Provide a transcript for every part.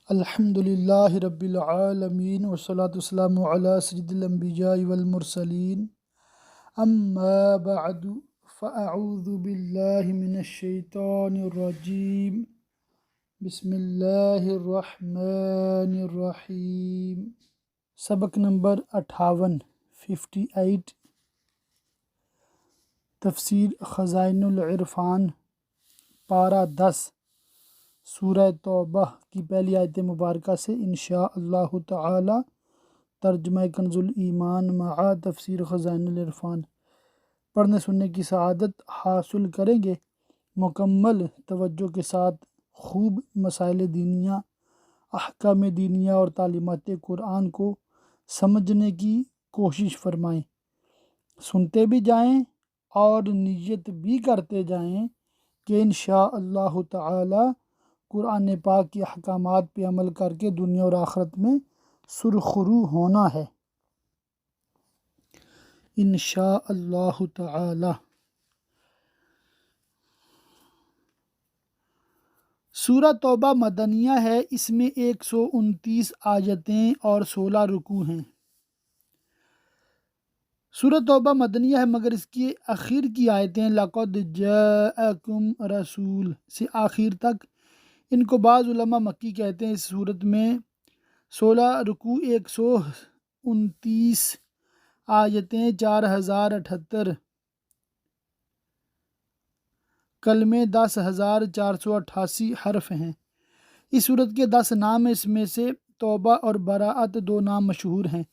الحمد للہ رب العالمین والصلاة والسلام علی سید الانبیاء والمرسلین اما بعد فاعوذ باللہ من الشیطان الرجیم بسم اللہ الرحمن الرحیم۔ سبق نمبر 58 تفسیر خزائن العرفان پارہ 10 سورہ توبہ کی پہلی آیت مبارکہ سے انشاء اللہ تعالی ترجمہ کنز الایمان مع تفسیر خزائن العرفان پڑھنے سننے کی سعادت حاصل کریں گے۔ مکمل توجہ کے ساتھ خوب مسائل دینیہ، احکام دینیہ اور تعلیمات قرآن کو سمجھنے کی کوشش فرمائیں، سنتے بھی جائیں اور نیت بھی کرتے جائیں کہ انشاء اللہ تعالی قرآن پاک کے احکامات پہ عمل کر کے دنیا اور آخرت میں سرخرو ہونا ہے انشاء اللہ تعالی۔ سورہ توبہ مدنیہ ہے، اس میں 129 آیتیں اور 16 رکوع ہیں۔ سورہ توبہ مدنیہ ہے مگر اس کی اخیر کی آیتیں لقد جاءکم رسول سے آخر تک، ان کو بعض علماء مکی کہتے ہیں۔ اس صورت میں 16 رکوع، 129 آیتیں، 4078 کلمے، 10,488 حرف ہیں۔ اس صورت کے 10 نام ہیں، اس میں سے توبہ اور براءت 2 نام مشہور ہیں۔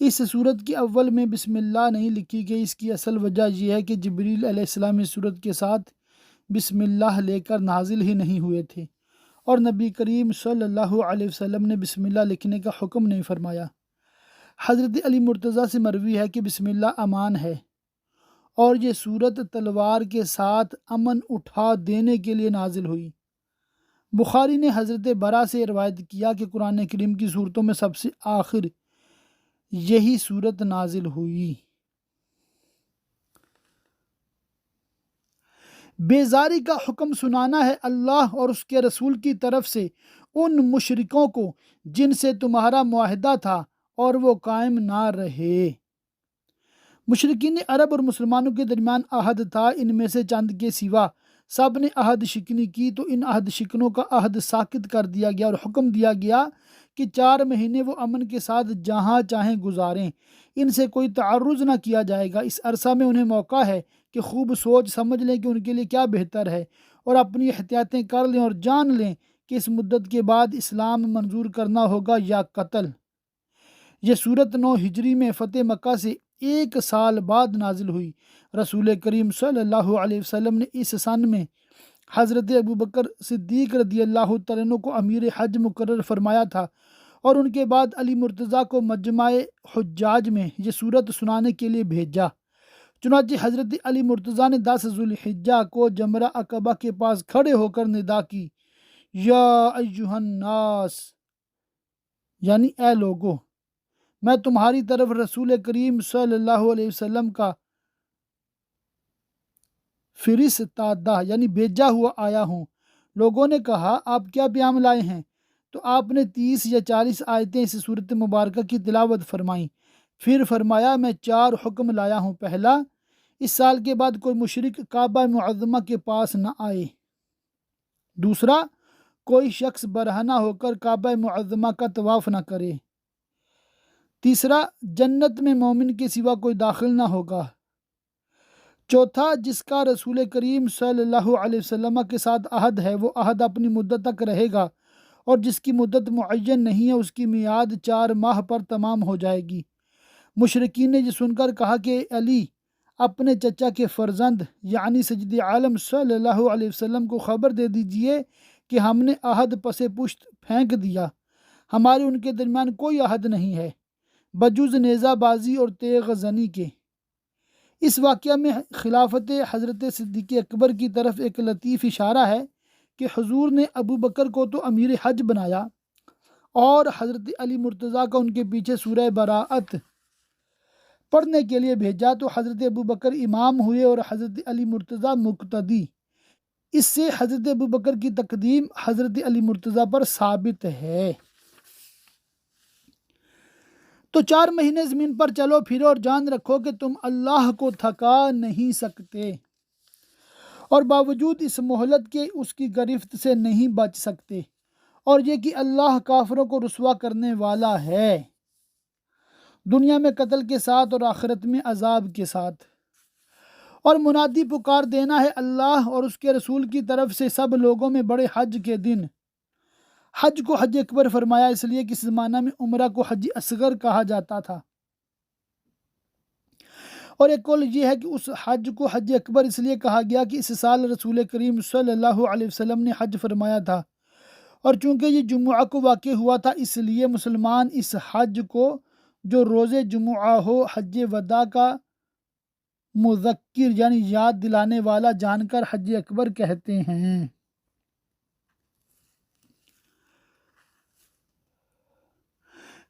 اس صورت کے اول میں بسم اللہ نہیں لکھی گئی، اس کی اصل وجہ یہ ہے کہ جبریل علیہ السلام اس صورت کے ساتھ بسم اللہ لے کر نازل ہی نہیں ہوئے تھے، اور نبی کریم صلی اللہ علیہ وسلم نے بسم اللہ لکھنے کا حکم نہیں فرمایا۔ حضرت علی مرتضیٰ سے مروی ہے کہ بسم اللہ امان ہے، اور یہ صورت تلوار کے ساتھ امن اٹھا دینے کے لیے نازل ہوئی۔ بخاری نے حضرت برا سے روایت کیا کہ قرآن کریم کی صورتوں میں سب سے آخر یہی صورت نازل ہوئی۔ بیزاری کا حکم سنانا ہے اللہ اور اس کے رسول کی طرف سے ان مشرکوں کو جن سے تمہارا معاہدہ تھا اور وہ قائم نہ رہے۔ مشرکین عرب اور مسلمانوں کے درمیان عہد تھا، ان میں سے چند کے سوا سب نے عہد شکنی کی تو ان عہد شکنوں کا عہد ساقط کر دیا گیا اور حکم دیا گیا کہ 4 مہینے وہ امن کے ساتھ جہاں چاہیں گزاریں، ان سے کوئی تعرض نہ کیا جائے گا۔ اس عرصہ میں انہیں موقع ہے کہ خوب سوچ سمجھ لیں کہ ان کے لیے کیا بہتر ہے، اور اپنی احتیاطیں کر لیں اور جان لیں کہ اس مدت کے بعد اسلام منظور کرنا ہوگا یا قتل۔ یہ صورت 9 ہجری میں فتح مکہ سے 1 سال بعد نازل ہوئی۔ رسول کریم صلی اللہ علیہ وسلم نے اس سن میں حضرت ابوبکر صدیق رضی اللہ تعالیٰ عنہ کو امیر حج مقرر فرمایا تھا، اور ان کے بعد علی مرتضیٰ کو مجمع حجاج میں یہ صورت سنانے کے لیے بھیجا۔ چنانچہ حضرت علی مرتضیٰ نے 10 ذوالحجہ کو جمرہ عقبہ کے پاس کھڑے ہو کر ندا کی، یا ایہا الناس، یعنی اے لوگو، میں تمہاری طرف رسول کریم صلی اللہ علیہ وسلم کا فرستادہ یعنی بھیجا ہوا آیا ہوں۔ لوگوں نے کہا آپ کیا پیام لائے ہیں؟ تو آپ نے 30 یا 40 آیتیں اس صورت مبارکہ کی تلاوت فرمائیں، پھر فرمایا میں 4 حکم لایا ہوں۔ پہلا، اس سال کے بعد کوئی مشرک کعبہ معظمہ کے پاس نہ آئے۔ دوسرا، کوئی شخص برہنہ ہو کر کعبہ معظمہ کا طواف نہ کرے۔ تیسرا، جنت میں مومن کے سوا کوئی داخل نہ ہوگا۔ چوتھا، جس کا رسول کریم صلی اللہ علیہ وسلم کے ساتھ عہد ہے وہ عہد اپنی مدت تک رہے گا، اور جس کی مدت معین نہیں ہے اس کی میعاد 4 ماہ پر تمام ہو جائے گی۔ مشرکین نے یہ سن کر کہا کہ علی اپنے چچا کے فرزند یعنی سید عالم صلی اللہ علیہ وسلم کو خبر دے دیجئے کہ ہم نے عہد پس پشت پھینک دیا، ہمارے ان کے درمیان کوئی عہد نہیں ہے بجز نیزہ بازی اور تیغ زنی کے۔ اس واقعہ میں خلافت حضرت صدیق اکبر کی طرف ایک لطیف اشارہ ہے کہ حضور نے ابو بکر کو تو امیر حج بنایا اور حضرت علی مرتضیٰ کا ان کے پیچھے سورہ براءت پڑھنے کے لیے بھیجا، تو حضرت ابو بکر امام ہوئے اور حضرت علی مرتضیٰ مقتدی۔ اس سے حضرت ابوبکر کی تقدیم حضرت علی مرتضیٰ پر ثابت ہے۔ تو 4 مہینے زمین پر چلو پھرو اور جان رکھو کہ تم اللہ کو تھکا نہیں سکتے، اور باوجود اس مہلت کے اس کی گرفت سے نہیں بچ سکتے، اور یہ کہ اللہ کافروں کو رسوا کرنے والا ہے، دنیا میں قتل کے ساتھ اور آخرت میں عذاب کے ساتھ۔ اور منادی پکار دینا ہے اللہ اور اس کے رسول کی طرف سے سب لوگوں میں بڑے حج کے دن۔ حج کو حج اکبر فرمایا اس لیے کہ اس زمانہ میں عمرہ کو حج اصغر کہا جاتا تھا، اور ایک قول یہ ہے کہ اس حج کو حج اکبر اس لیے کہا گیا کہ اس سال رسول کریم صلی اللہ علیہ وسلم نے حج فرمایا تھا، اور چونکہ یہ جمعہ کو واقع ہوا تھا اس لیے مسلمان اس حج کو جو روز جمعہ ہو حج وداع کا مذکر یعنی یاد دلانے والا جان کر حج اکبر کہتے ہیں۔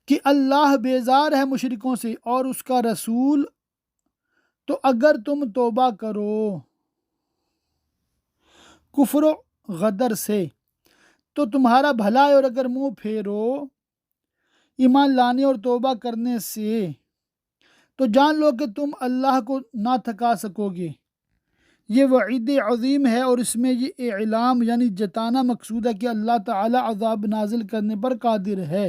کہ اللہ بیزار ہے مشرکوں سے اور اس کا رسول، تو اگر تم توبہ کرو کفر و غدر سے تو تمہارا بھلا ہے، اور اگر منہ پھیرو ایمان لانے اور توبہ کرنے سے تو جان لو کہ تم اللہ کو نہ تھکا سکو گے۔ یہ وعید عظیم ہے، اور اس میں یہ اعلام یعنی جتانا مقصود ہے کہ اللہ تعالی عذاب نازل کرنے پر قادر ہے،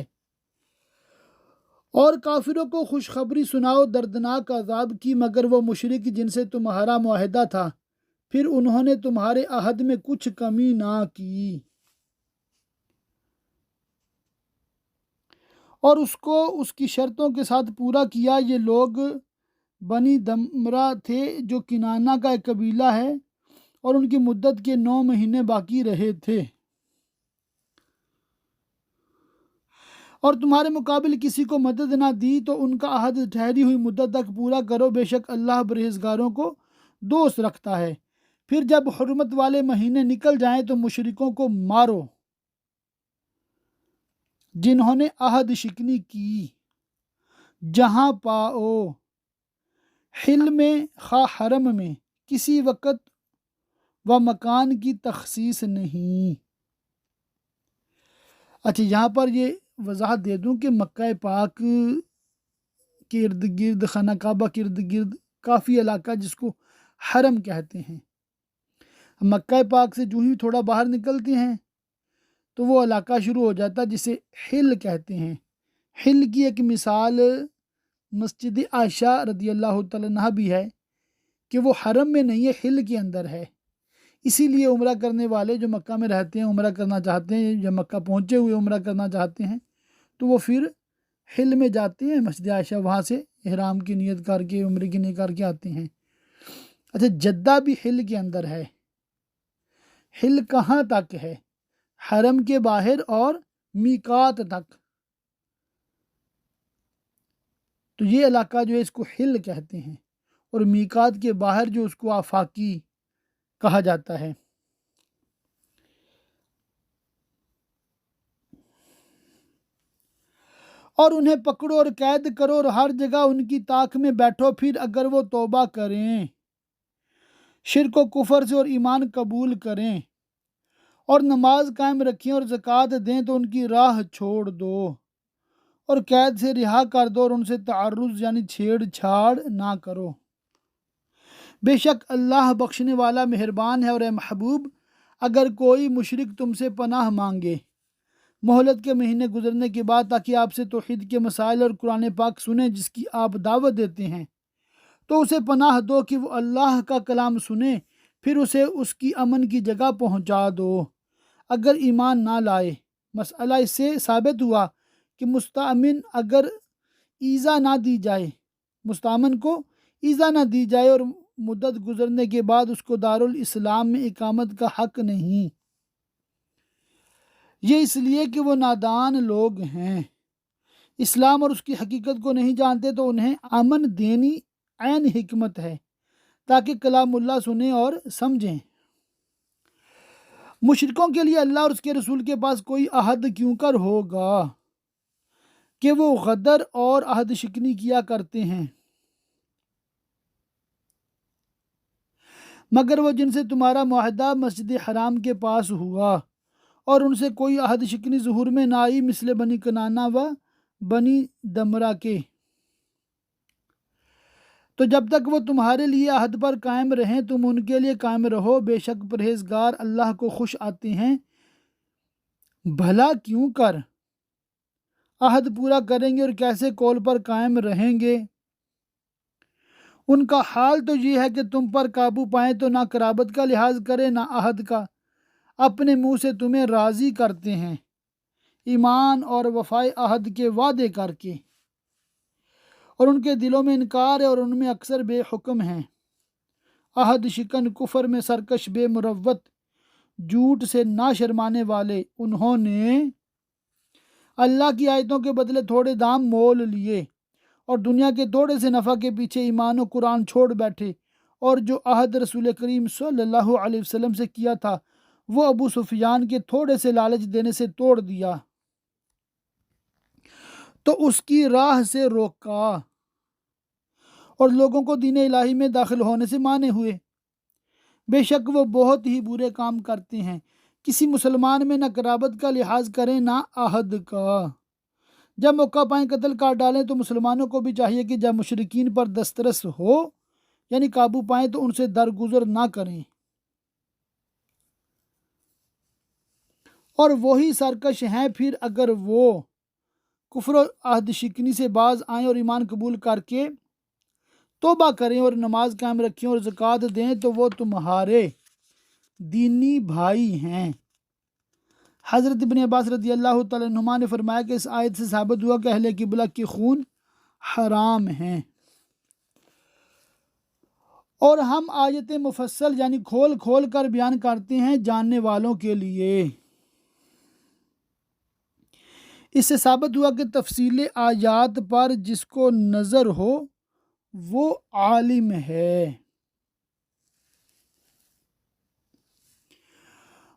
اور کافروں کو خوشخبری سناؤ دردناک عذاب کی، مگر وہ مشرک جن سے تمہارا معاہدہ تھا پھر انہوں نے تمہارے عہد میں کچھ کمی نہ کی، اور اس کو اس کی شرطوں کے ساتھ پورا کیا۔ یہ لوگ بنی دمرہ تھے جو کنانہ کا ایک قبیلہ ہے، اور ان کی مدت کے 9 مہینے باقی رہے تھے، اور تمہارے مقابل کسی کو مدد نہ دی، تو ان کا عہد ٹھہری ہوئی مدت تک پورا کرو، بے شک اللہ پرہیزگاروں کو دوست رکھتا ہے۔ پھر جب حرمت والے مہینے نکل جائیں تو مشرکوں کو مارو جنہوں نے عہد شکنی کی، جہاں پاؤ، حل میں خواہ حرم میں، کسی وقت و مکان کی تخصیص نہیں۔ اچھا، یہاں پر یہ وضاحت دے دوں کہ مکہ پاک کے ارد گرد، خانہ کعبہ کے ارد گرد کافی علاقہ جس کو حرم کہتے ہیں، مکہ پاک سے جو ہی تھوڑا باہر نکلتے ہیں تو وہ علاقہ شروع ہو جاتا ہے جسے حل کہتے ہیں۔ حل کی ایک مثال مسجد عائشہ رضی اللہ تعالیٰ عنہا بھی ہے کہ وہ حرم میں نہیں ہے، حل کے اندر ہے، اسی لیے عمرہ کرنے والے جو مکہ میں رہتے ہیں، عمرہ کرنا چاہتے ہیں یا مکہ پہنچے ہوئے عمرہ کرنا چاہتے ہیں تو وہ پھر حل میں جاتے ہیں مسجد عائشہ، وہاں سے احرام کی نیت کر کے عمرے کی نیت کر کے آتے ہیں۔ اچھا، جدہ بھی حل کے اندر ہے۔ حل کہاں تک ہے؟ حرم کے باہر اور میقات تک، تو یہ علاقہ جو ہے اس کو حل کہتے ہیں، اور میقات کے باہر جو اس کو آفاقی کہا جاتا ہے۔ اور انہیں پکڑو اور قید کرو اور ہر جگہ ان کی طاق میں بیٹھو، پھر اگر وہ توبہ کریں، شرک و کفر سے اور ایمان قبول کریں اور نماز قائم رکھیں اور زکوٰۃ دیں تو ان کی راہ چھوڑ دو، اور قید سے رہا کر دو، اور ان سے تعرض یعنی چھیڑ چھاڑ نہ کرو، بے شک اللہ بخشنے والا مہربان ہے۔ اور اے محبوب، اگر کوئی مشرک تم سے پناہ مانگے مہلت کے مہینے گزرنے کے بعد تاکہ آپ سے توحید کے مسائل اور قرآن پاک سنیں جس کی آپ دعوت دیتے ہیں، تو اسے پناہ دو کہ وہ اللہ کا کلام سنے، پھر اسے اس کی امن کی جگہ پہنچا دو۔ اگر ایمان نہ لائے، مسئلہ اس سے ثابت ہوا کہ مستأمن اگر ایذا نہ دی جائے، مستأمن کو ایذا نہ دی جائے اور مدت گزرنے کے بعد اس کو دارالاسلام میں اقامت کا حق نہیں، یہ اس لیے کہ وہ نادان لوگ ہیں، اسلام اور اس کی حقیقت کو نہیں جانتے، تو انہیں امن دینی عین حکمت ہے تاکہ کلام اللہ سنیں اور سمجھیں۔ مشرکوں کے لیے اللہ اور اس کے رسول کے پاس کوئی عہد کیوں کر ہوگا کہ وہ غدر اور عہد شکنی کیا کرتے ہیں، مگر وہ جن سے تمہارا معاہدہ مسجد حرام کے پاس ہوا اور ان سے کوئی عہد شکنی ظہور میں نہ آئی، مثل بنی کنانہ و بنی دمرہ کے، تو جب تک وہ تمہارے لیے عہد پر قائم رہیں تم ان کے لیے قائم رہو، بے شک پرہیزگار اللہ کو خوش آتے ہیں۔ بھلا کیوں کر عہد پورا کریں گے اور کیسے قول پر قائم رہیں گے؟ ان کا حال تو یہ ہے کہ تم پر قابو پائیں تو نہ قرابت کا لحاظ کرے نہ عہد کا، اپنے منہ سے تمہیں راضی کرتے ہیں ایمان اور وفائے عہد کے وعدے کر کے، اور ان کے دلوں میں انکار ہے اور ان میں اکثر بے حکم ہیں۔ عہد شکن، کفر میں سرکش، بے مروت، جھوٹ سے نہ شرمانے والے، انہوں نے اللہ کی آیتوں کے بدلے تھوڑے دام مول لیے اور دنیا کے تھوڑے سے نفع کے پیچھے ایمان و قرآن چھوڑ بیٹھے، اور جو عہد رسول کریم صلی اللہ علیہ وسلم سے کیا تھا وہ ابو سفیان کے تھوڑے سے لالچ دینے سے توڑ دیا تو اس کی راہ سے روکا اور لوگوں کو دین الہی میں داخل ہونے سے مانے ہوئے۔ بے شک وہ بہت ہی برے کام کرتے ہیں۔ کسی مسلمان میں نہ قرابت کا لحاظ کریں نہ عہد کا، جب موقع پائیں قتل کاٹ ڈالیں، تو مسلمانوں کو بھی چاہیے کہ جب مشرکین پر دسترس ہو یعنی قابو پائیں تو ان سے درگزر نہ کریں، اور وہی سرکش ہیں پھر اگر وہ کفر و عہد شکنی سے باز آئیں اور ایمان قبول کر کے توبہ کریں اور نماز قائم رکھیں اور زکوٰۃ دیں تو وہ تمہارے دینی بھائی ہیں۔ حضرت ابن عباس رضی اللہ تعالیٰ عنہما نے فرمایا کہ اس آیت سے ثابت ہوا کہ اہل قبلہ کے خون حرام ہیں، اور ہم آیت مفصل یعنی کھول کھول کر بیان کرتے ہیں جاننے والوں کے لیے۔ اس سے ثابت ہوا کہ تفصیل آیات پر جس کو نظر ہو وہ عالم ہے،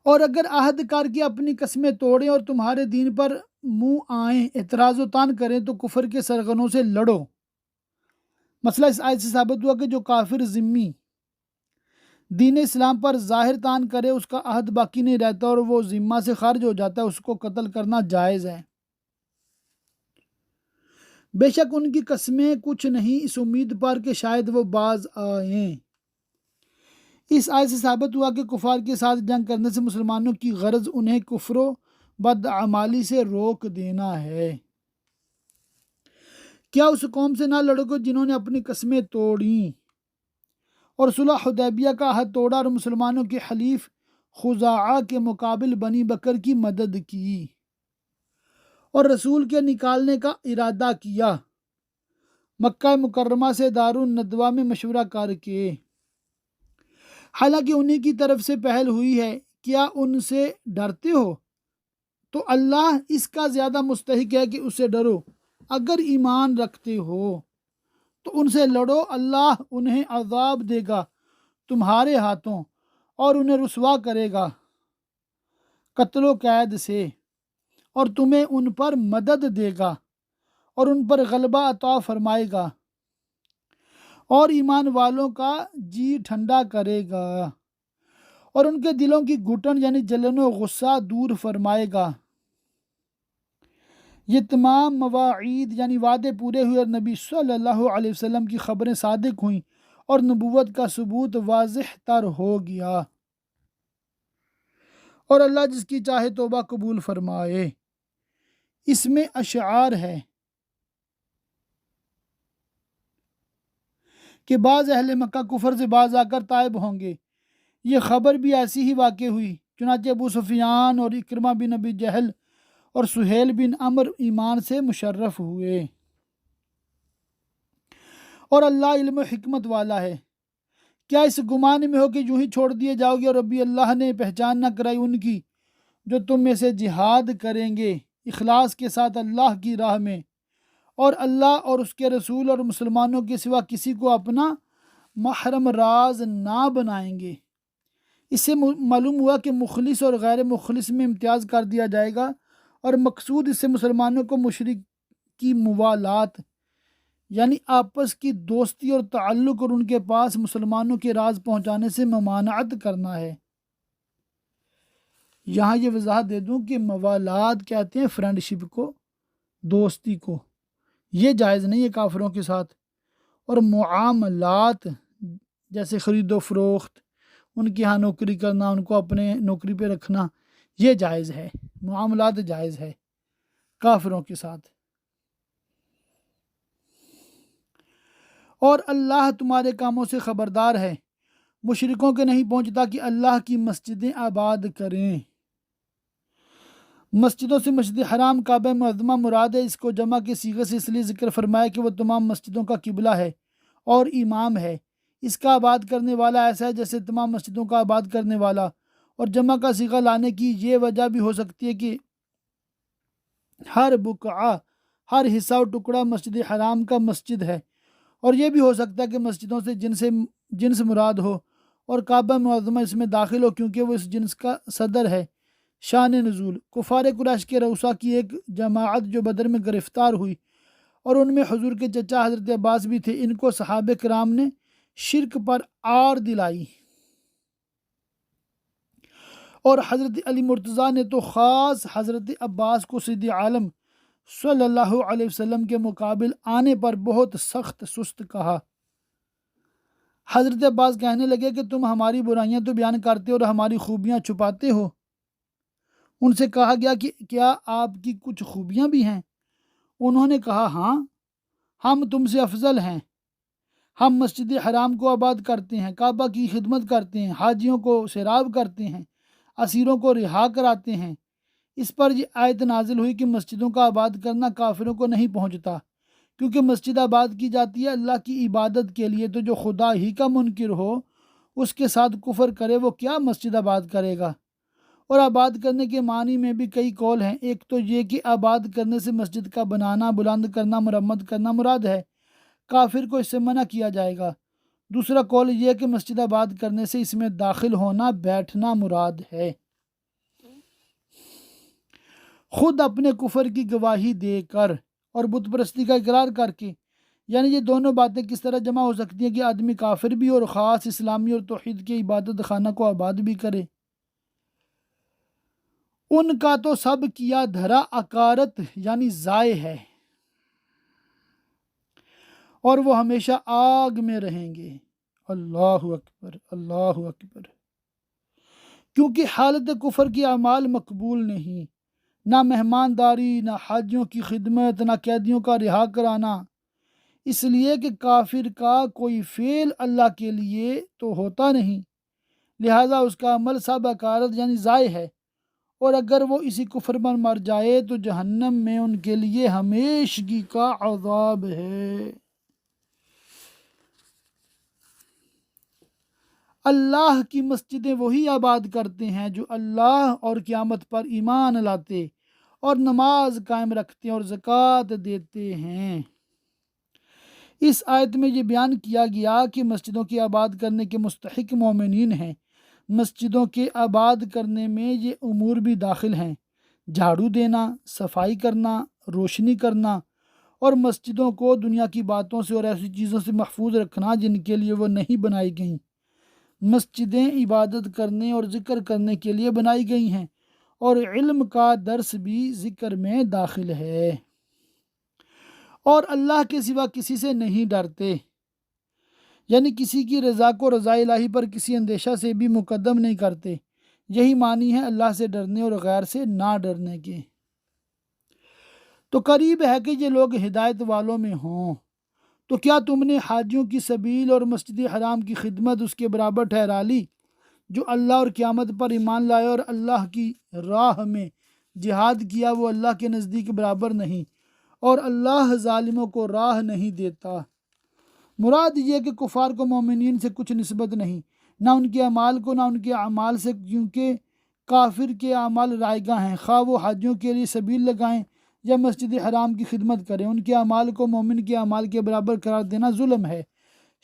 اور اگر عہد کر کے اپنی قسمیں توڑیں اور تمہارے دین پر منہ آئیں، اعتراض و تان کریں تو کفر کے سرغنوں سے لڑو۔ مسئلہ اس آیت سے ثابت ہوا کہ جو کافر ذمی دین اسلام پر ظاہر تان کرے اس کا عہد باقی نہیں رہتا اور وہ ذمہ سے خارج ہو جاتا ہے، اس کو قتل کرنا جائز ہے۔ بے شک ان کی قسمیں کچھ نہیں اس امید پر کہ شاید وہ باز آئیں۔ اس آیت سے ثابت ہوا کہ کفار کے ساتھ جنگ کرنے سے مسلمانوں کی غرض انہیں کفر و بدعمالی سے روک دینا ہے۔ کیا اس قوم سے نہ لڑو گے جنہوں نے اپنی قسمیں توڑیں اور صلح حدیبیہ کا عہد توڑا اور مسلمانوں کے حلیف خزاعہ کے مقابل بنی بکر کی مدد کی اور رسول کے نکالنے کا ارادہ کیا مکہ مکرمہ سے دارالندوہ میں مشورہ کر کے، حالانکہ انہی کی طرف سے پہل ہوئی ہے۔ کیا ان سے ڈرتے ہو؟ تو اللہ اس کا زیادہ مستحق ہے کہ اسے ڈرو۔ اگر ایمان رکھتے ہو تو ان سے لڑو، اللہ انہیں عذاب دے گا تمہارے ہاتھوں اور انہیں رسوا کرے گا قتل و قید سے، اور تمہیں ان پر مدد دے گا اور ان پر غلبہ عطا فرمائے گا اور ایمان والوں کا جی ٹھنڈا کرے گا اور ان کے دلوں کی گھٹن یعنی جلن و غصہ دور فرمائے گا۔ یہ تمام مواعید یعنی وعدے پورے ہوئے اور نبی صلی اللہ علیہ وسلم کی خبریں صادق ہوئیں اور نبوت کا ثبوت واضح تر ہو گیا، اور اللہ جس کی چاہے توبہ قبول فرمائے۔ اس میں اشعار ہے کہ بعض اہل مکہ کفر سے باز آ کر تائب ہوں گے۔ یہ خبر بھی ایسی ہی واقع ہوئی، چنانچہ ابو سفیان اور اکرمہ بن ابی جہل اور سہیل بن عمر ایمان سے مشرف ہوئے، اور اللہ علم و حکمت والا ہے۔ کیا اس گمان میں ہو کہ یوں ہی چھوڑ دیے جاؤ گے اور ابھی اللہ نے پہچان نہ کرائی ان کی جو تم میں سے جہاد کریں گے اخلاص کے ساتھ اللہ کی راہ میں، اور اللہ اور اس کے رسول اور مسلمانوں کے سوا کسی کو اپنا محرم راز نہ بنائیں گے۔ اس سے معلوم ہوا کہ مخلص اور غیر مخلص میں امتیاز کر دیا جائے گا، اور مقصود اس سے مسلمانوں کو مشرک کی موالات یعنی آپس کی دوستی اور تعلق اور ان کے پاس مسلمانوں کے راز پہنچانے سے ممانعت کرنا ہے۔ یہاں یہ وضاحت دے دوں کہ موالات کہتے ہیں فرینڈ شپ کو، دوستی کو، یہ جائز نہیں ہے کافروں کے ساتھ۔ اور معاملات جیسے خرید و فروخت، ان کے ہاں نوکری کرنا، ان کو اپنے نوکری پہ رکھنا، یہ جائز ہے، معاملات جائز ہے کافروں کے ساتھ۔ اور اللہ تمہارے کاموں سے خبردار ہے، مشرکوں کے نہیں پہنچتا کہ اللہ کی مسجدیں آباد کریں۔ مسجدوں سے مسجد حرام کعبہ معظمہ مراد ہے۔ اس کو جمع کے صیغے سے اس لیے ذکر فرمایا کہ وہ تمام مسجدوں کا قبلہ ہے اور امام ہے۔ اس کا آباد کرنے والا ایسا ہے جیسے تمام مسجدوں کا آباد کرنے والا۔ اور جمع کا صیغہ لانے کی یہ وجہ بھی ہو سکتی ہے کہ ہر بقعہ، ہر حصہ و ٹکڑا مسجد حرام کا مسجد ہے، اور یہ بھی ہو سکتا ہے کہ مسجدوں سے جنس مراد ہو اور کعبہ معظمہ اس میں داخل ہو، کیونکہ وہ اس جنس کا صدر ہے۔ شان نزول، کفار قریش کے رؤسا کی ایک جماعت جو بدر میں گرفتار ہوئی، اور ان میں حضور کے چچا حضرت عباس بھی تھے، ان کو صحابہ کرام نے شرک پر آر دلائی، اور حضرت علی مرتضیٰ نے تو خاص حضرت عباس کو سید عالم صلی اللہ علیہ وسلم کے مقابل آنے پر بہت سخت سست کہا۔ حضرت عباس کہنے لگے کہ تم ہماری برائیاں تو بیان کرتے ہو اور ہماری خوبیاں چھپاتے ہو۔ ان سے کہا گیا کہ کیا آپ کی کچھ خوبیاں بھی ہیں؟ انہوں نے کہا ہاں، ہم تم سے افضل ہیں، ہم مسجد حرام کو آباد کرتے ہیں، کعبہ کی خدمت کرتے ہیں، حاجیوں کو سیراب کرتے ہیں، اسیروں کو رہا کراتے ہیں۔ اس پر یہ آیت نازل ہوئی کہ مسجدوں کا آباد کرنا کافروں کو نہیں پہنچتا، کیونکہ مسجد آباد کی جاتی ہے اللہ کی عبادت کے لیے، تو جو خدا ہی کا منکر ہو، اس کے ساتھ کفر کرے، وہ کیا مسجد آباد کرے گا؟ اور آباد کرنے کے معنی میں بھی کئی قول ہیں۔ ایک تو یہ کہ آباد کرنے سے مسجد کا بنانا، بلند کرنا، مرمت کرنا مراد ہے، کافر کو اس سے منع کیا جائے گا۔ دوسرا قول یہ کہ مسجد آباد کرنے سے اس میں داخل ہونا، بیٹھنا مراد ہے۔ خود اپنے کفر کی گواہی دے کر اور بت پرستی کا اقرار کر کے، یعنی یہ دونوں باتیں کس طرح جمع ہو سکتی ہیں کہ آدمی کافر بھی اور خاص اسلامی اور توحید کے عبادت خانہ کو آباد بھی کرے؟ ان کا تو سب کیا دھرا اکارت یعنی ضائع ہے، اور وہ ہمیشہ آگ میں رہیں گے۔ اللہ اکبر، اللہ اکبر۔ کیونکہ حالت کفر کی اعمال مقبول نہیں، نہ مہمانداری، نہ حاجیوں کی خدمت، نہ قیدیوں کا رہا کرانا، اس لیے کہ کافر کا کوئی فعل اللہ کے لیے تو ہوتا نہیں، لہٰذا اس کا عمل سب اکارت یعنی ضائع ہے، اور اگر وہ اسی کفر پر مر جائے تو جہنم میں ان کے لیے ہمیشگی کا عذاب ہے۔ اللہ کی مسجدیں وہی آباد کرتے ہیں جو اللہ اور قیامت پر ایمان لاتے اور نماز قائم رکھتے اور زکوٰۃ دیتے ہیں۔ اس آیت میں یہ بیان کیا گیا کہ مسجدوں کی آباد کرنے کے مستحق مومنین ہیں۔ مسجدوں کے آباد کرنے میں یہ امور بھی داخل ہیں: جھاڑو دینا، صفائی کرنا، روشنی کرنا، اور مسجدوں کو دنیا کی باتوں سے اور ایسی چیزوں سے محفوظ رکھنا جن کے لیے وہ نہیں بنائی گئیں۔ مسجدیں عبادت کرنے اور ذکر کرنے کے لیے بنائی گئی ہیں، اور علم کا درس بھی ذکر میں داخل ہے، اور اللہ کے سوا کسی سے نہیں ڈرتے، یعنی کسی کی رضا کو رضا الہی پر کسی اندیشہ سے بھی مقدم نہیں کرتے۔ یہی معنی ہے اللہ سے ڈرنے اور غیر سے نہ ڈرنے کے۔ تو قریب ہے کہ یہ لوگ ہدایت والوں میں ہوں۔ تو کیا تم نے حاجیوں کی سبیل اور مسجد حرام کی خدمت اس کے برابر ٹھہرا لی؟ جو اللہ اور قیامت پر ایمان لائے اور اللہ کی راہ میں جہاد کیا، وہ اللہ کے نزدیک برابر نہیں، اور اللہ ظالموں کو راہ نہیں دیتا۔ مراد یہ کہ کفار کو مومنین سے کچھ نسبت نہیں، نہ ان کے اعمال کو، نہ ان کے اعمال سے، کیونکہ کافر کے اعمال رائگاں ہیں، خواہ وہ حاجیوں کے لیے سبیل لگائیں یا مسجد حرام کی خدمت کریں، ان کے اعمال کو مومن کے اعمال کے برابر قرار دینا ظلم ہے۔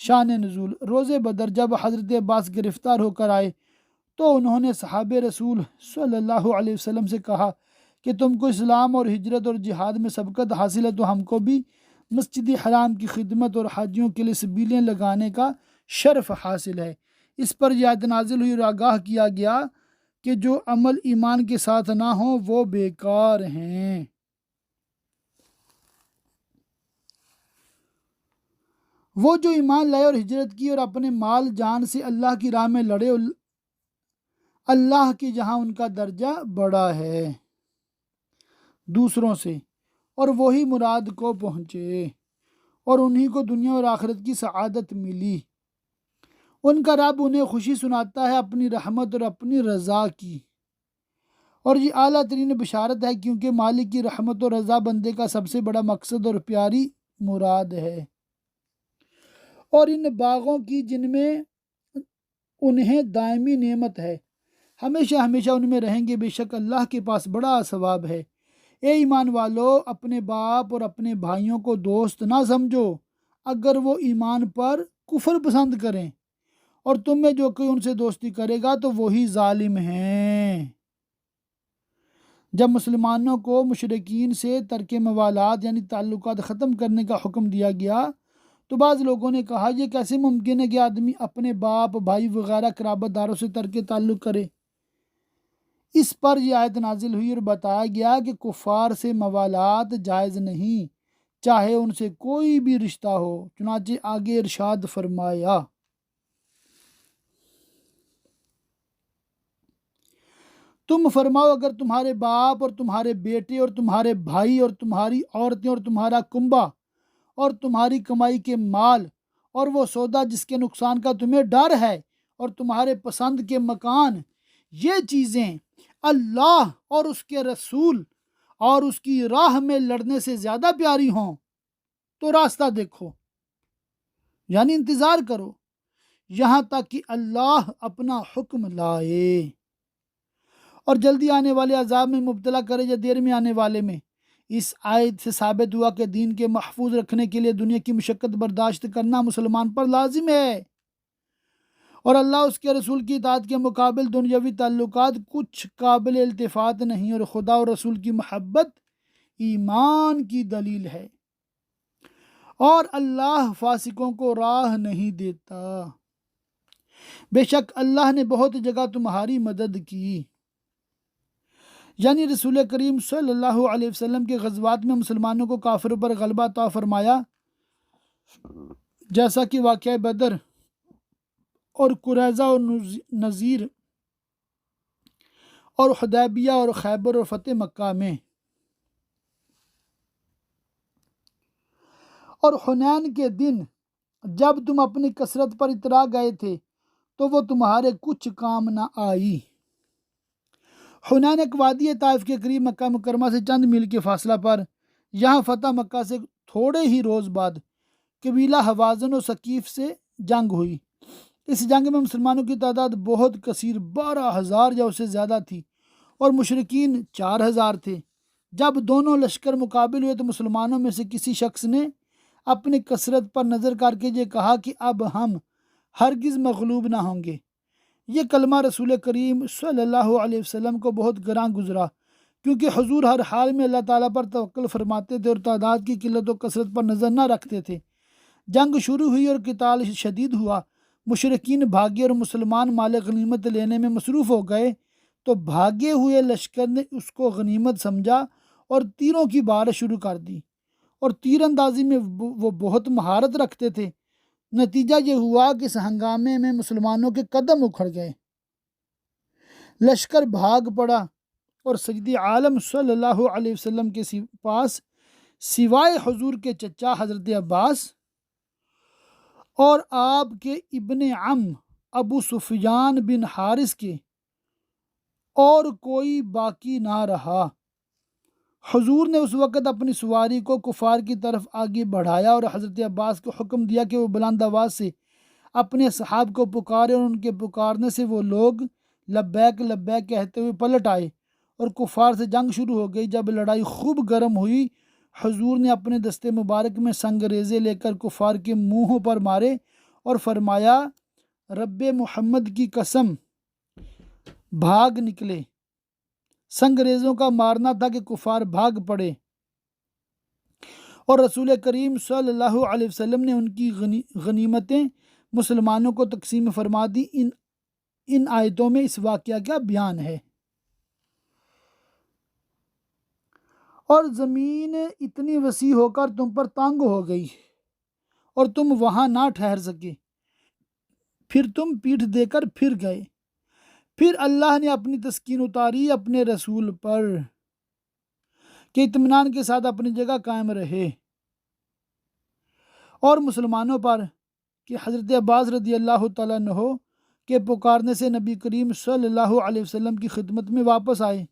شان نزول، روز بدر جب حضرت عباس گرفتار ہو کر آئے تو انہوں نے صحابہ رسول صلی اللہ علیہ وسلم سے کہا کہ تم کو اسلام اور ہجرت اور جہاد میں سبقت حاصل ہے، تو ہم کو بھی مسجد حرام کی خدمت اور حاجیوں کے لیے سبیلیں لگانے کا شرف حاصل ہے۔ اس پر یہ آیت نازل ہوئی اور آگاہ کیا گیا کہ جو عمل ایمان کے ساتھ نہ ہوں وہ بیکار ہیں۔ وہ جو ایمان لائے اور ہجرت کی اور اپنے مال جان سے اللہ کی راہ میں لڑے، اللہ کے جہاں ان کا درجہ بڑا ہے دوسروں سے، اور وہی مراد کو پہنچے، اور انہی کو دنیا اور آخرت کی سعادت ملی۔ ان کا رب انہیں خوشی سناتا ہے اپنی رحمت اور اپنی رضا کی، اور یہ اعلیٰ ترین بشارت ہے، کیونکہ مالک کی رحمت اور رضا بندے کا سب سے بڑا مقصد اور پیاری مراد ہے۔ اور ان باغوں کی جن میں انہیں دائمی نعمت ہے، ہمیشہ ہمیشہ ان میں رہیں گے، بے شک اللہ کے پاس بڑا ثواب ہے۔ اے ایمان والو، اپنے باپ اور اپنے بھائیوں کو دوست نہ سمجھو اگر وہ ایمان پر کفر پسند کریں، اور تم میں جو کوئی ان سے دوستی کرے گا تو وہی ظالم ہیں۔ جب مسلمانوں کو مشرکین سے ترک موالات یعنی تعلقات ختم کرنے کا حکم دیا گیا تو بعض لوگوں نے کہا یہ کیسے ممکن ہے کہ آدمی اپنے باپ، بھائی وغیرہ قرابت داروں سے ترک تعلق کرے؟ اس پر یہ آیت نازل ہوئی اور بتایا گیا کہ کفار سے موالات جائز نہیں، چاہے ان سے کوئی بھی رشتہ ہو۔ چنانچہ آگے ارشاد فرمایا، تم فرماؤ اگر تمہارے باپ اور تمہارے بیٹے اور تمہارے بھائی اور تمہاری عورتیں اور تمہارا کنبہ اور تمہاری کمائی کے مال اور وہ سودا جس کے نقصان کا تمہیں ڈر ہے اور تمہارے پسند کے مکان، یہ چیزیں اللہ اور اس کے رسول اور اس کی راہ میں لڑنے سے زیادہ پیاری ہوں تو راستہ دیکھو، یعنی انتظار کرو یہاں تک کہ اللہ اپنا حکم لائے، اور جلدی آنے والے عذاب میں مبتلا کرے یا دیر میں آنے والے میں۔ اس آیت سے ثابت ہوا کہ دین کے محفوظ رکھنے کے لیے دنیا کی مشقت برداشت کرنا مسلمان پر لازم ہے، اور اللہ اس کے رسول کی اطاعت کے مقابل دنیاوی تعلقات کچھ قابل التفات نہیں، اور خدا اور رسول کی محبت ایمان کی دلیل ہے، اور اللہ فاسقوں کو راہ نہیں دیتا۔ بے شک اللہ نے بہت جگہ تمہاری مدد کی، یعنی رسول کریم صلی اللہ علیہ وسلم کے غزوات میں مسلمانوں کو کافروں پر غلبہ عطا فرمایا، جیسا کہ واقعہ بدر اور قریظہ اور نذیر اور حدیبیہ اور خیبر اور فتح مکہ میں، اور حنین کے دن جب تم اپنی کثرت پر اترا گئے تھے تو وہ تمہارے کچھ کام نہ آئی۔ حنین ایک وادی ہے طائف کے قریب مکہ مکرمہ سے چند میل کے فاصلہ پر۔ یہاں فتح مکہ سے تھوڑے ہی روز بعد قبیلہ حوازن و ثقیف سے جنگ ہوئی۔ اس جنگ میں مسلمانوں کی تعداد بہت کثیر 12,000 یا اس سے زیادہ تھی، اور مشرکین 4,000 تھے۔ جب دونوں لشکر مقابل ہوئے تو مسلمانوں میں سے کسی شخص نے اپنی کثرت پر نظر کر کے یہ کہا کہ اب ہم ہرگز مغلوب نہ ہوں گے۔ یہ کلمہ رسول کریم صلی اللہ علیہ وسلم کو بہت گراں گزرا، کیونکہ حضور ہر حال میں اللہ تعالیٰ پر توکل فرماتے تھے اور تعداد کی قلت و کثرت پر نظر نہ رکھتے تھے۔ جنگ شروع ہوئی اور قتال شدید ہوا، مشرکین بھاگے اور مسلمان مال غنیمت لینے میں مصروف ہو گئے، تو بھاگے ہوئے لشکر نے اس کو غنیمت سمجھا اور تیروں کی بارش شروع کر دی، اور تیر اندازی میں وہ بہت مہارت رکھتے تھے۔ نتیجہ یہ ہوا کہ اس ہنگامے میں مسلمانوں کے قدم اکھڑ گئے، لشکر بھاگ پڑا، اور سید عالم صلی اللہ علیہ وسلم کے پاس سوائے حضور کے چچا حضرت عباس اور آپ کے ابن عم ابو سفیان بن حارث کے اور کوئی باقی نہ رہا۔ حضور نے اس وقت اپنی سواری کو کفار کی طرف آگے بڑھایا اور حضرت عباس کو حکم دیا کہ وہ بلند آواز سے اپنے اصحاب کو پکارے، اور ان کے پکارنے سے وہ لوگ لبیک لبیک کہتے ہوئے پلٹ آئے اور کفار سے جنگ شروع ہو گئی۔ جب لڑائی خوب گرم ہوئی، حضور نے اپنے دستے مبارک میں سنگ ریزے لے کر کفار کے منہوں پر مارے اور فرمایا، رب محمد کی قسم بھاگ نکلے۔ سنگریزوں کا مارنا تھا کہ کفار بھاگ پڑے اور رسول کریم صلی اللہ علیہ وسلم نے ان کی غنیمتیں مسلمانوں کو تقسیم فرما دی۔ ان آیتوں میں اس واقعہ کا بیان ہے۔ اور زمین اتنی وسیع ہو کر تم پر تنگ ہو گئی اور تم وہاں نہ ٹھہر سکے، پھر تم پیٹھ دے کر پھر گئے۔ پھر اللہ نے اپنی تسکین اتاری اپنے رسول پر کہ اطمینان کے ساتھ اپنی جگہ قائم رہے، اور مسلمانوں پر کہ حضرت عباس رضی اللہ تعالیٰ عنہ کے پکارنے سے نبی کریم صلی اللہ علیہ وسلم کی خدمت میں واپس آئے،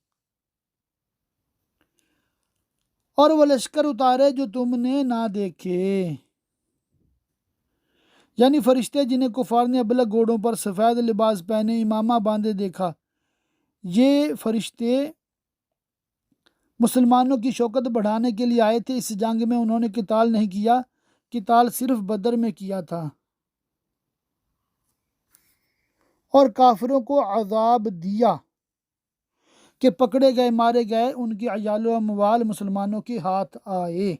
اور وہ لشکر اتارے جو تم نے نہ دیکھے، یعنی فرشتے جنہیں کفار نے ابلک گھوڑوں پر سفید لباس پہنے امامہ باندھے دیکھا۔ یہ فرشتے مسلمانوں کی شوکت بڑھانے کے لیے آئے تھے۔ اس جنگ میں انہوں نے قتال نہیں کیا، قتال صرف بدر میں کیا تھا، اور کافروں کو عذاب دیا کہ پکڑے گئے، مارے گئے، ان کے عیال و اموال مسلمانوں کے ہاتھ آئے،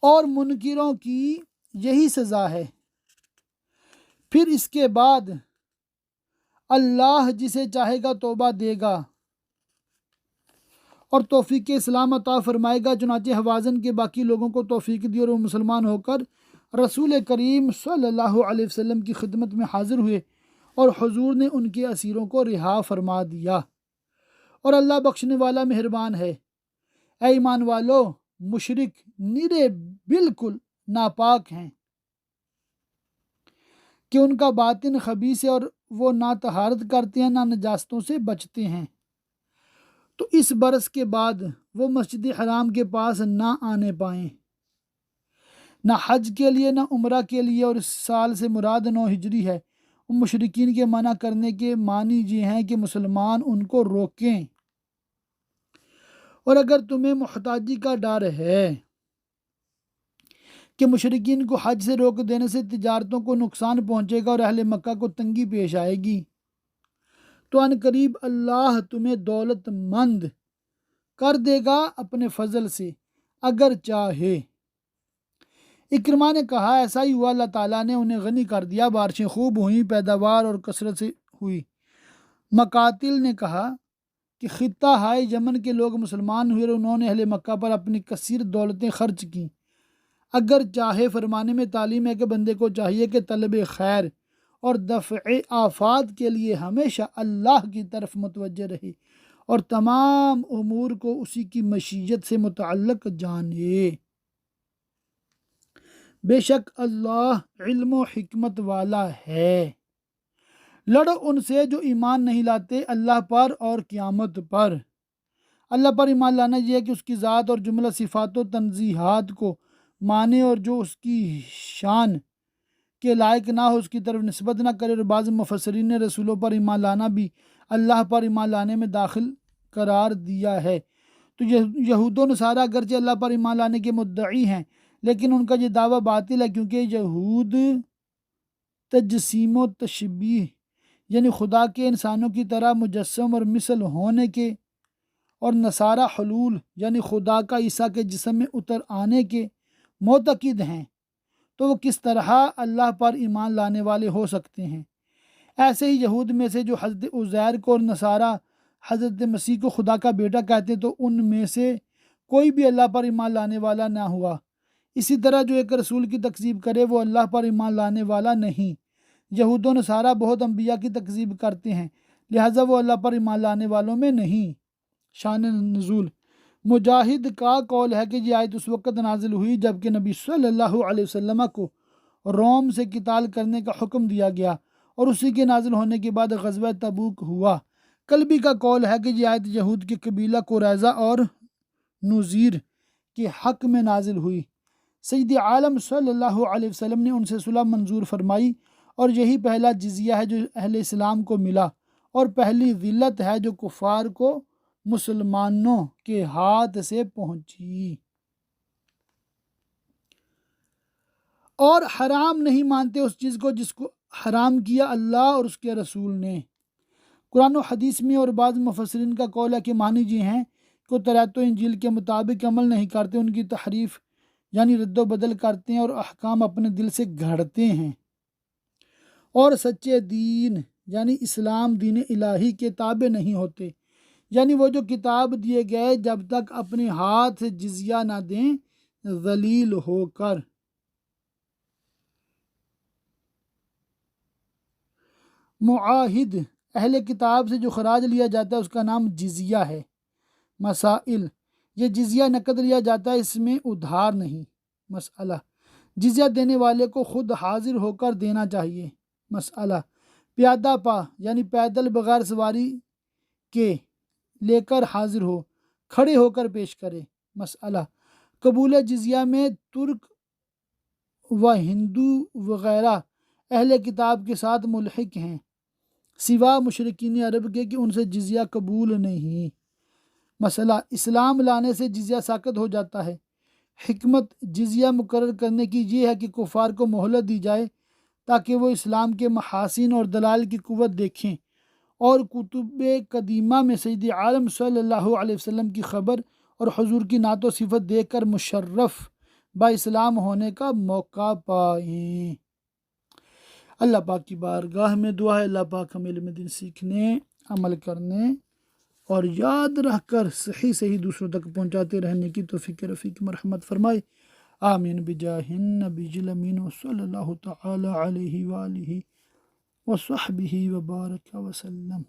اور منکروں کی یہی سزا ہے۔ پھر اس کے بعد اللہ جسے چاہے گا توبہ دے گا اور توفیق اسلام عطا فرمائے گا۔ چنانچہ حوازن کے باقی لوگوں کو توفیق دی اور وہ مسلمان ہو کر رسول کریم صلی اللہ علیہ وسلم کی خدمت میں حاضر ہوئے، اور حضور نے ان کے اسیروں کو رہا فرما دیا، اور اللہ بخشنے والا مہربان ہے۔ اے ایمان والو، مشرک نرے بالکل ناپاک ہیں کہ ان کا باطن خبیث ہے، اور وہ نہ طہارت کرتے ہیں نہ نجاستوں سے بچتے ہیں، تو اس برس کے بعد وہ مسجد حرام کے پاس نہ آنے پائیں، نہ حج کے لیے نہ عمرہ کے لیے، اور اس سال سے مراد 9 ہجری ہے۔ مشرکین کے منع کرنے کے معنی یہ ہیں کہ مسلمان ان کو روکیں، اور اگر تمہیں محتاجی کا ڈر ہے کہ مشرکین کو حج سے روک دینے سے تجارتوں کو نقصان پہنچے گا اور اہل مکہ کو تنگی پیش آئے گی، تو ان قریب اللہ تمہیں دولت مند کر دے گا اپنے فضل سے اگر چاہے۔ اکرمہ نے کہا ایسا ہی ہوا، اللہ تعالیٰ نے انہیں غنی کر دیا، بارشیں خوب ہوئیں، پیداوار اور کثرت سے ہوئی۔ مقاتل نے کہا کہ خطہ ہائے یمن کے لوگ مسلمان ہوئے اور انہوں نے اہل مکہ پر اپنی کثیر دولتیں خرچ کیں۔ اگر چاہے فرمانے میں تعلیم ہے کہ بندے کو چاہیے کہ طلب خیر اور دفع آفات کے لیے ہمیشہ اللہ کی طرف متوجہ رہے اور تمام امور کو اسی کی مشیت سے متعلق جانے۔ بے شک اللہ علم و حکمت والا ہے۔ لڑو ان سے جو ایمان نہیں لاتے اللہ پر اور قیامت پر۔ اللہ پر ایمان لانا یہ ہے کہ اس کی ذات اور جملہ صفات و تنزیہات کو مانے، اور جو اس کی شان کے لائق نہ ہو اس کی طرف نسبت نہ کرے۔ اور بعض مفسرین نے رسولوں پر ایمان لانا بھی اللہ پر ایمان لانے میں داخل قرار دیا ہے۔ تو یہود و نصارہ اگرچہ اللہ پر ایمان لانے کے مدعی ہیں، لیکن ان کا یہ دعویٰ باطل ہے، کیونکہ یہود تجسیم و تشبیہ یعنی خدا کے انسانوں کی طرح مجسم اور مثل ہونے کے، اور نصارہ حلول یعنی خدا کا عیسیٰ کے جسم میں اتر آنے کے معتقد ہیں، تو وہ کس طرح اللہ پر ایمان لانے والے ہو سکتے ہیں؟ ایسے ہی یہود میں سے جو حضرت عزیر کو اور نصارہ حضرت مسیح کو خدا کا بیٹا کہتے، تو ان میں سے کوئی بھی اللہ پر ایمان لانے والا نہ ہوا۔ اسی طرح جو ایک رسول کی تکذیب کرے وہ اللہ پر ایمان لانے والا نہیں۔ یہود و نصارہ بہت انبیاء کی تکذیب کرتے ہیں، لہٰذا وہ اللہ پر ایمان لانے والوں میں نہیں۔ شان نزول مجاہد کا قول ہے کہ یہ آیت اس وقت نازل ہوئی جب کہ نبی صلی اللہ علیہ وسلم کو روم سے قتال کرنے کا حکم دیا گیا، اور اسی کے نازل ہونے کے بعد غزوہ تبوک ہوا۔ کلبی کا قول ہے کہ یہ آیت یہود کے قبیلہ قریظہ اور نذیر کے حق میں نازل ہوئی۔ سید عالم صلی اللہ علیہ وسلم نے ان سے صلح منظور فرمائی، اور یہی پہلا جزیہ ہے جو اہل اسلام کو ملا، اور پہلی ذلت ہے جو کفار کو مسلمانوں کے ہاتھ سے پہنچی۔ اور حرام نہیں مانتے اس چیز کو جس کو حرام کیا اللہ اور اس کے رسول نے۔ قرآن و حدیث میں اور بعض مفسرین کا قول ہے کہ معنی یہ ہیں کہ کو توریت و انجیل کے مطابق عمل نہیں کرتے، ان کی تحریف یعنی رد و بدل کرتے ہیں اور احکام اپنے دل سے گھڑتے ہیں، اور سچے دین یعنی اسلام دین الہی کے تابع نہیں ہوتے، یعنی وہ جو کتاب دیے گئے جب تک اپنے ہاتھ سے جزیہ نہ دیں ذلیل ہو کر۔ معاہد اہل کتاب سے جو خراج لیا جاتا ہے اس کا نام جزیہ ہے۔ مسائل، یہ جزیہ نقد لیا جاتا ہے، اس میں ادھار نہیں۔ مسئلہ، جزیہ دینے والے کو خود حاضر ہو کر دینا چاہیے۔ مسئلہ، پیادہ پا یعنی پیدل بغیر سواری کے لے کر حاضر ہو، کھڑے ہو کر پیش کرے۔ مسئلہ، قبول جزیہ میں ترک و ہندو وغیرہ اہل کتاب کے ساتھ ملحق ہیں، سوا مشرکین عرب کے کہ ان سے جزیہ قبول نہیں۔ مسئلہ، اسلام لانے سے جزیہ ساقط ہو جاتا ہے۔ حکمت جزیہ مقرر کرنے کی یہ ہے کہ کفار کو مہلت دی جائے تاکہ وہ اسلام کے محاسن اور دلائل کی قوت دیکھیں، اور کتب قدیمہ میں سید عالم صلی اللہ علیہ وسلم کی خبر اور حضور کی نعت و صفت دیکھ کر مشرف با اسلام ہونے کا موقع پائیں۔ اللہ پاک کی بارگاہ میں دعا ہے اللہ پاک ہم علم دین سیکھنے، عمل کرنے اور یاد رکھ کر صحیح دوسروں تک پہنچاتے رہنے کی توفیق رفیق مرحمت فرمائے، آمین بجاہ النبی الامین صلی اللہ تعالی علیہ وآلہ وصحبہ وبارک وسلم۔